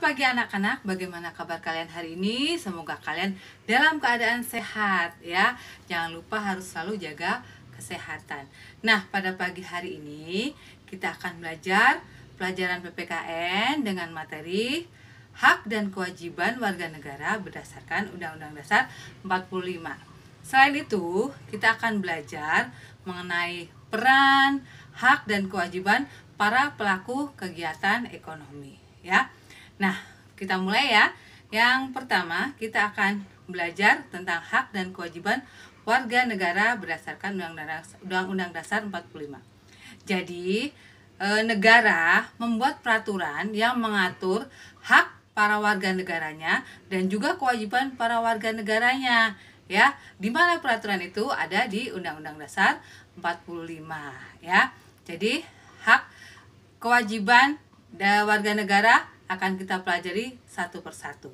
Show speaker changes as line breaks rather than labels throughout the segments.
pagi anak-anak, bagaimana kabar kalian hari ini? Semoga kalian dalam keadaan sehat ya. Jangan lupa harus selalu jaga kesehatan. Nah, pada pagi hari ini kita akan belajar pelajaran PPKN dengan materi hak dan kewajiban warga negara berdasarkan Undang-Undang Dasar 45. Selain itu, kita akan belajar mengenai peran, hak dan kewajiban para pelaku kegiatan ekonomi ya. Nah, kita mulai ya. Yang pertama, kita akan belajar tentang hak dan kewajiban warga negara berdasarkan Undang-Undang Dasar 45. Jadi, negara membuat peraturan yang mengatur hak para warga negaranya dan juga kewajiban para warga negaranya ya. Di mana peraturan itu ada di Undang-Undang Dasar 45 ya. Jadi, hak kewajiban warga negara akan kita pelajari satu persatu.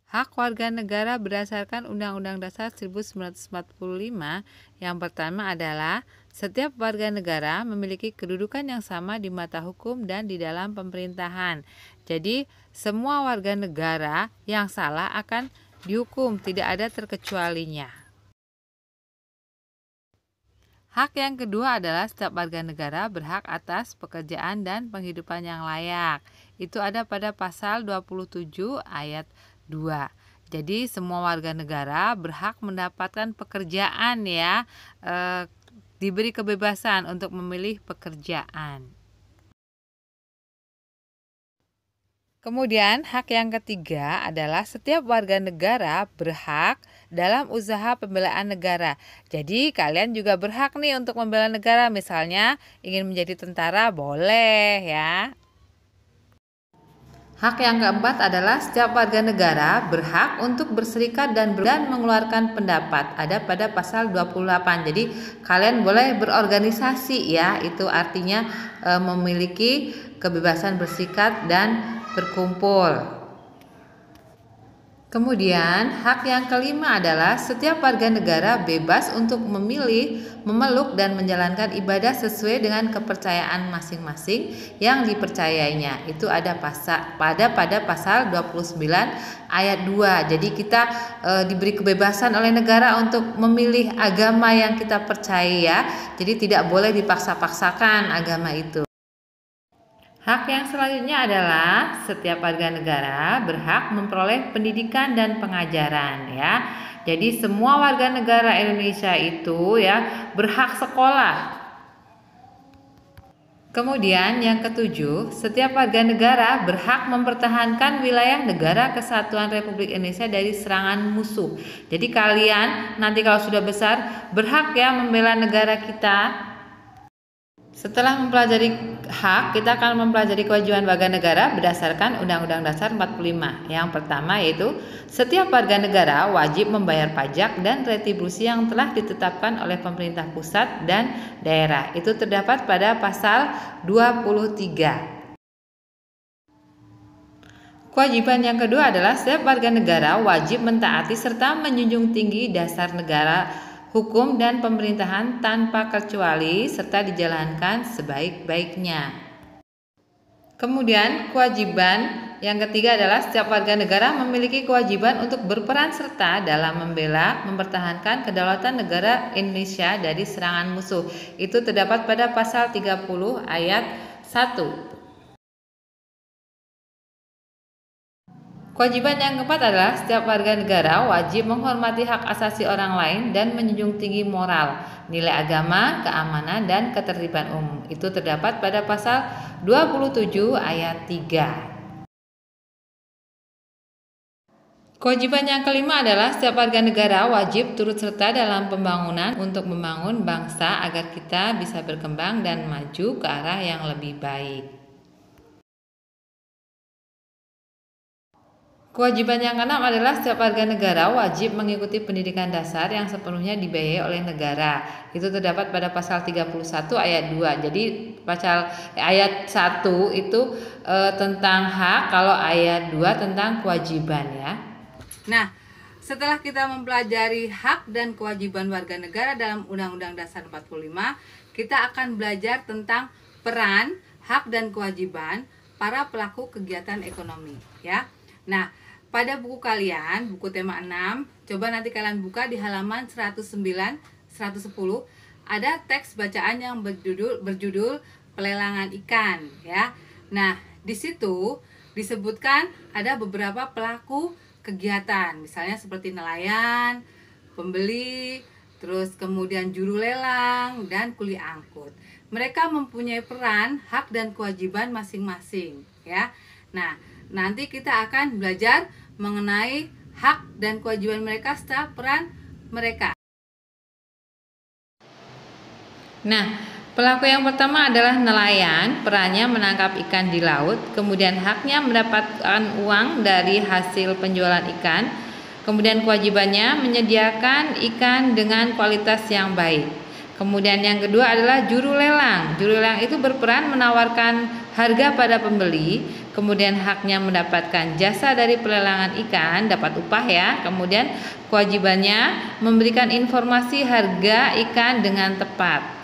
Hak warga negara berdasarkan Undang-Undang Dasar 1945 yang pertama adalah setiap warga negara memiliki kedudukan yang sama di mata hukum dan di dalam pemerintahan. Jadi, semua warga negara yang salah akan dihukum, tidak ada terkecualinya. Hak yang kedua adalah setiap warga negara berhak atas pekerjaan dan penghidupan yang layak. Itu ada pada pasal 27 ayat 2. Jadi semua warga negara berhak mendapatkan pekerjaan ya, diberi kebebasan untuk memilih pekerjaan. Kemudian hak yang ketiga adalah setiap warga negara berhak dalam usaha pembelaan negara. Jadi kalian juga berhak nih untuk membela negara, misalnya ingin menjadi tentara boleh ya. Hak yang keempat adalah setiap warga negara berhak untuk berserikat dan mengeluarkan pendapat. Ada pada pasal 28. Jadi kalian boleh berorganisasi ya. Itu artinya memiliki kebebasan berserikat dan berkumpul. Kemudian, hak yang kelima adalah setiap warga negara bebas untuk memilih, memeluk, dan menjalankan ibadah sesuai dengan kepercayaan masing-masing yang dipercayainya. Itu ada pada pasal 29 ayat 2. Jadi kita diberi kebebasan oleh negara untuk memilih agama yang kita percaya. Jadi tidak boleh dipaksa-paksakan agama itu. Hak yang selanjutnya adalah setiap warga negara berhak memperoleh pendidikan dan pengajaran ya. Jadi semua warga negara Indonesia itu ya berhak sekolah. Kemudian yang ketujuh, setiap warga negara berhak mempertahankan wilayah negara kesatuan Republik Indonesia dari serangan musuh. Jadi kalian nanti kalau sudah besar berhak ya membela negara kita. Setelah mempelajari hak, kita akan mempelajari kewajiban warga negara berdasarkan Undang-Undang Dasar 45. Yang pertama yaitu setiap warga negara wajib membayar pajak dan retribusi yang telah ditetapkan oleh pemerintah pusat dan daerah. Itu terdapat pada pasal 23. Kewajiban yang kedua adalah setiap warga negara wajib mentaati serta menjunjung tinggi dasar negara, hukum dan pemerintahan tanpa kecuali serta dijalankan sebaik-baiknya. Kemudian kewajiban yang ketiga adalah setiap warga negara memiliki kewajiban untuk berperan serta dalam membela, mempertahankan kedaulatan negara Indonesia dari serangan musuh. Itu terdapat pada pasal 30 ayat 1. Kewajiban yang keempat adalah setiap warga negara wajib menghormati hak asasi orang lain dan menjunjung tinggi moral, nilai agama, keamanan, dan ketertiban umum. Itu terdapat pada pasal 27 ayat 3. Kewajiban yang kelima adalah setiap warga negara wajib turut serta dalam pembangunan untuk membangun bangsa agar kita bisa berkembang dan maju ke arah yang lebih baik. Kewajiban yang keenam adalah setiap warga negara wajib mengikuti pendidikan dasar yang sepenuhnya dibiayai oleh negara. Itu terdapat pada pasal 31 ayat 2. Jadi pasal ayat 1 itu tentang hak, kalau ayat 2 tentang kewajiban ya. Nah, setelah kita mempelajari hak dan kewajiban warga negara dalam Undang-Undang Dasar 45, kita akan belajar tentang peran, hak dan kewajiban para pelaku kegiatan ekonomi ya. Nah, pada buku kalian, buku tema 6, coba nanti kalian buka di halaman 109, 110, ada teks bacaan yang berjudul pelelangan ikan ya. Nah, di situ disebutkan ada beberapa pelaku kegiatan, misalnya seperti nelayan, pembeli, terus kemudian juru lelang dan kuli angkut. Mereka mempunyai peran, hak dan kewajiban masing-masing ya. Nah, nanti kita akan belajar mengenai hak dan kewajiban mereka serta peran mereka. Nah, pelaku yang pertama adalah nelayan, perannya menangkap ikan di laut, kemudian haknya mendapatkan uang dari hasil penjualan ikan, kemudian kewajibannya menyediakan ikan dengan kualitas yang baik. Kemudian yang kedua adalah juru lelang. Juru lelang itu berperan menawarkan harga pada pembeli, kemudian haknya mendapatkan jasa dari pelelangan ikan, dapat upah ya. Kemudian kewajibannya memberikan informasi harga ikan dengan tepat.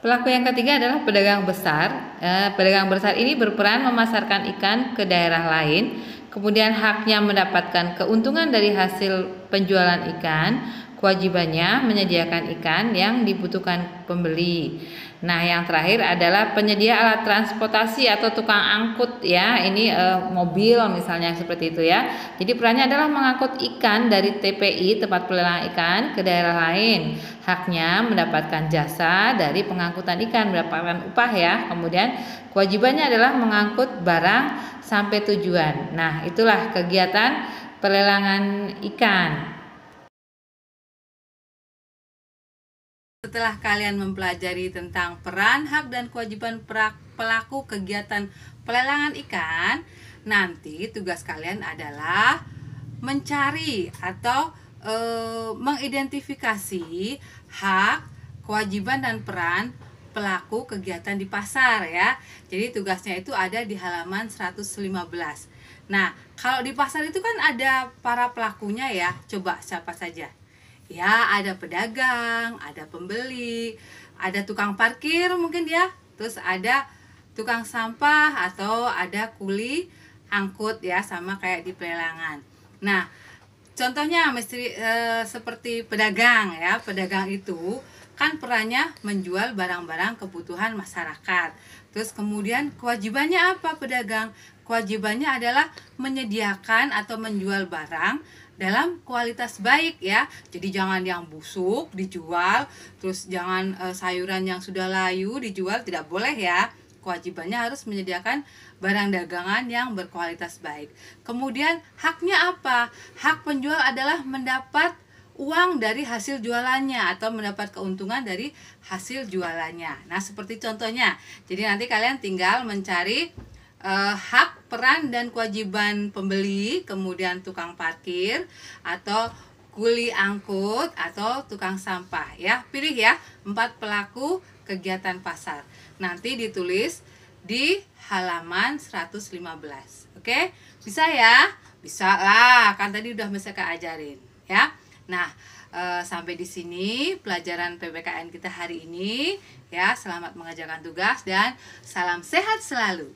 Pelaku yang ketiga adalah pedagang besar. Pedagang besar ini berperan memasarkan ikan ke daerah lain, kemudian haknya mendapatkan keuntungan dari hasil penjualan ikan, kewajibannya menyediakan ikan yang dibutuhkan pembeli. Nah, yang terakhir adalah penyedia alat transportasi atau tukang angkut ya. Ini mobil misalnya seperti itu ya. Jadi perannya adalah mengangkut ikan dari TPI, tempat pelelangan ikan, ke daerah lain. Haknya mendapatkan jasa dari pengangkutan ikan, mendapatkan upah ya. Kemudian kewajibannya adalah mengangkut barang sampai tujuan. Nah, itulah kegiatan pelelangan ikan. Setelah kalian mempelajari tentang peran, hak, dan kewajiban pelaku kegiatan pelelangan ikan, nanti tugas kalian adalah mencari atau mengidentifikasi hak, kewajiban, dan peran pelaku kegiatan di pasar ya. Jadi tugasnya itu ada di halaman 115. Nah, kalau di pasar itu kan ada para pelakunya ya. Coba siapa saja? Ya, ada pedagang, ada pembeli, ada tukang parkir mungkin ya, terus ada tukang sampah atau ada kuli angkut ya, sama kayak di pelelangan. Nah, contohnya seperti pedagang ya. Pedagang itu kan perannya menjual barang-barang kebutuhan masyarakat. Terus kemudian kewajibannya apa pedagang? Kewajibannya adalah menyediakan atau menjual barang dalam kualitas baik ya. Jadi jangan yang busuk dijual, terus jangan sayuran yang sudah layu dijual, tidak boleh ya. Kewajibannya harus menyediakan barang dagangan yang berkualitas baik. Kemudian haknya apa? Hak penjual adalah mendapat uang dari hasil jualannya atau mendapat keuntungan dari hasil jualannya. Nah, seperti contohnya. Jadi nanti kalian tinggal mencari hak, peran, dan kewajiban pembeli, kemudian tukang parkir atau kuli angkut atau tukang sampah ya. Pilih ya 4 pelaku kegiatan pasar. Nanti ditulis di halaman 115. Oke? Bisa ya? Bisa lah, kan tadi udah Kak ajarin ya. Nah, sampai di sini pelajaran PPKN kita hari ini ya. Selamat mengerjakan tugas dan salam sehat selalu.